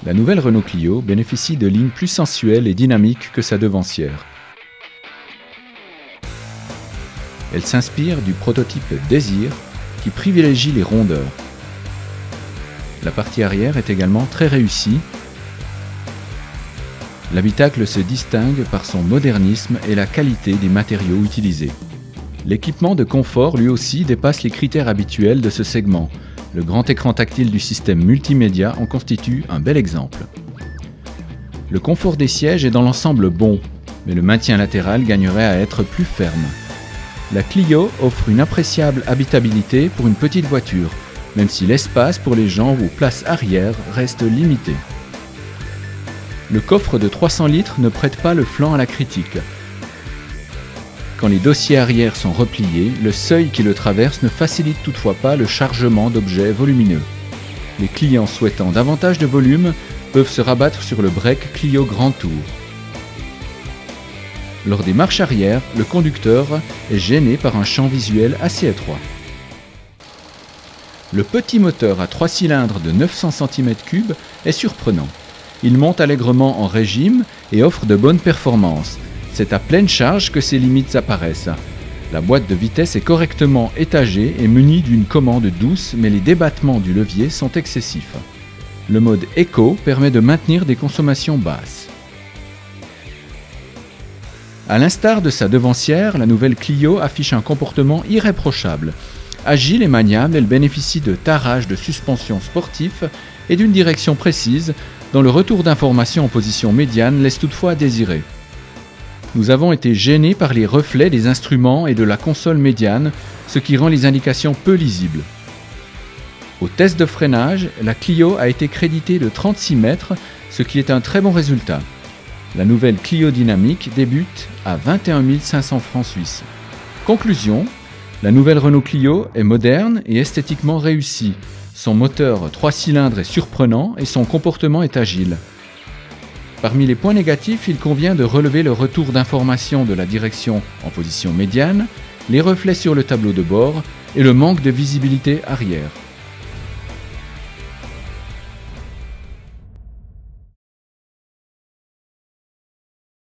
La nouvelle Renault Clio bénéficie de lignes plus sensuelles et dynamiques que sa devancière. Elle s'inspire du prototype Désir qui privilégie les rondeurs. La partie arrière est également très réussie. L'habitacle se distingue par son modernisme et la qualité des matériaux utilisés. L'équipement de confort lui aussi dépasse les critères habituels de ce segment. Le grand écran tactile du système multimédia en constitue un bel exemple. Le confort des sièges est dans l'ensemble bon, mais le maintien latéral gagnerait à être plus ferme. La Clio offre une appréciable habitabilité pour une petite voiture, même si l'espace pour les jambes ou place arrière reste limité. Le coffre de 300 litres ne prête pas le flanc à la critique. Quand les dossiers arrière sont repliés, le seuil qui le traverse ne facilite toutefois pas le chargement d'objets volumineux. Les clients souhaitant davantage de volume peuvent se rabattre sur le break Clio Grand Tour. Lors des marches arrière, le conducteur est gêné par un champ visuel assez étroit. Le petit moteur à 3 cylindres de 900 cm3 est surprenant. Il monte allègrement en régime et offre de bonnes performances. C'est à pleine charge que ses limites apparaissent. La boîte de vitesse est correctement étagée et munie d'une commande douce, mais les débattements du levier sont excessifs. Le mode Eco permet de maintenir des consommations basses. À l'instar de sa devancière, la nouvelle Clio affiche un comportement irréprochable. Agile et maniable, elle bénéficie de tarages de suspension sportifs et d'une direction précise, dont le retour d'information en position médiane laisse toutefois à désirer. Nous avons été gênés par les reflets des instruments et de la console médiane, ce qui rend les indications peu lisibles. Au test de freinage, la Clio a été créditée de 36 mètres, ce qui est un très bon résultat. La nouvelle Clio dynamique débute à 21 500 francs suisses. Conclusion, la nouvelle Renault Clio est moderne et esthétiquement réussie. Son moteur 3 cylindres est surprenant et son comportement est agile. Parmi les points négatifs, il convient de relever le retour d'information de la direction en position médiane, les reflets sur le tableau de bord et le manque de visibilité arrière.